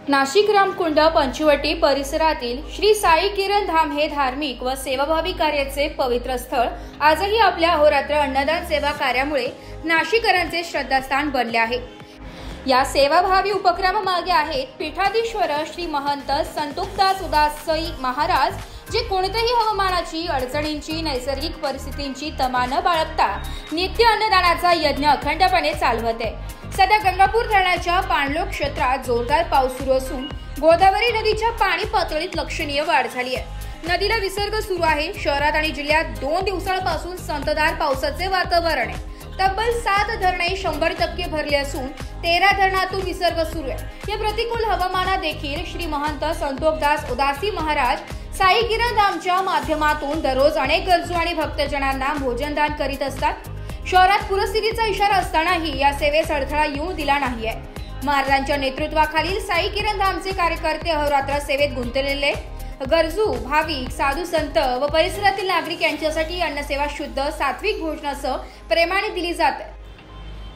नाशिक रामकुंड पंचवटी परिसरातील श्री साई किरण धाम हे धार्मिक व सेवाभावी कार्याचे पवित्र स्थळ आजही आपल्या अहोरात्र अन्नदान सेवा कार्यामुळे नाशिकरांचे श्रद्धास्थान बनले आहे। या सेवाभावी उपक्रमामागे आहेत पीठाधीश्वर श्री महंत संतोखदास उदासी महाराज, जे कोणत्याही हवामानाची, अडचणींची, नैसर्गिक परिस्थितींची तमा न बाळगता नित्य अन्नदानाचा यज्ञ अखंडपणे चालवत आहे। सध्या गंगापूर धरणाच्या पाणलोट क्षेत्रात जोरदार पाऊस सुरू असून गोदावरी नदीच्या पाणी पातळीत लक्षणीय वाढ झाली आहे। नदीला विसर्ग सुरू आहे। शहरात आणि जिल्ह्यात 2 दिवसांपासून संततधार पावसाचे वातावरण आहे। तब्बल 7 धरणे 100% भरली असून 13 धरणातून विसर्ग सुरू आहे। या प्रतिकूल हवामानात देखील श्री महंत संतोखदास उदासी महाराज साई किरण धामच्या माध्यमातून दररोज अनेक गरजू आणि भक्तजनांना भोजनदान करीत असतात। शहरात पूरस्थितीचा इशारा असतानाही या सेवेस अडथळा येऊ दिला नाहीये। महाराजांच्या नेतृत्वाखालील साई किरण धामचे कार्यकर्ते अहोरात्र सेवेत गुंतलेले गरजू, भाविक, साधू संत व परिसरातील नागरिक यांच्यासाठी अन्नसेवा शुद्ध सात्विक भोजनासह प्रेमाने दिली जाते।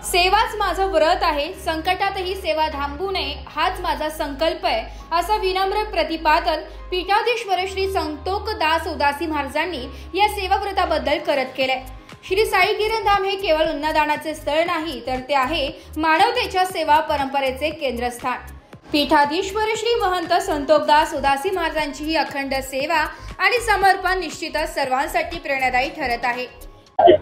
सेवाच माझं व्रत आहे, संकटातही सेवा थांबू नये हाच माझा संकल्प आहे, असं विनम्र प्रतिपादन पीठाधीश्वर श्री संतोखदास उदासी महाराजांनी या सेवाव्रताबद्दल करत केलंय। श्री साई किरण धाम हे केवळ अन्नदानाचे स्थळ नाही, तर ते आहे मानवतेच्या सेवा परंपरेचे केंद्रस्थान। पीठाधीश्वर श्री महंत संतोखदास उदासी महाराजांची ही अखंड सेवा आणि समर्पण निश्चितच सर्वांसाठी प्रेरणादायी ठरत आहे।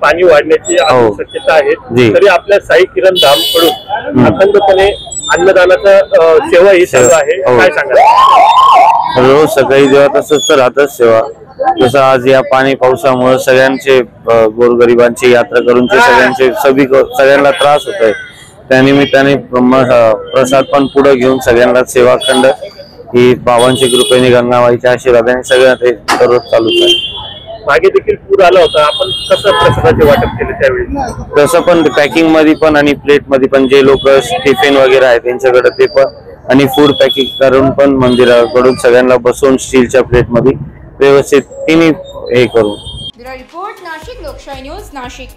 पाणी वाढण्याची शक्यता आहे, तरी आपल्या साई किरण धाम कडून अखंडपणे अन्नदानाचा सेवा ही चालू आहे। काय सांगा? रोज सकाळी जेव्हा तसंच तर राहतच सेवा, जसं आज या पाणी पावसामुळे सगळ्यांचे गोरगरिबांची यात्रा करून सगळ्यांना त्रास होत आहे। त्यानिमित्ताने प्रसाद पण पुढे घेऊन सगळ्यांना सेवा खंड ही बाबांच्या कृपेने, गंगामाईच्या आशीर्वादाने सगळ्यांना ते दररोज चालूच आहे। मागे देखील पूर आला होता, आपण कसं प्रसादाचे वाटप केले त्यावेळी? तसं पण पॅकिंग मध्ये पण आणि प्लेट मध्ये पण, जे लोक टिफिन वगैरे आहे त्यांच्याकडे ते पण, आणि फूड पॅकिंग करून पण मंदिराकडून सगळ्यांना बसवून स्टीलच्या प्लेट मध्ये व्यवस्थित तिन्ही हे करून। ब्युरो रिपोर्ट, नाशिक लोकशाही न्यूज, नाशिक।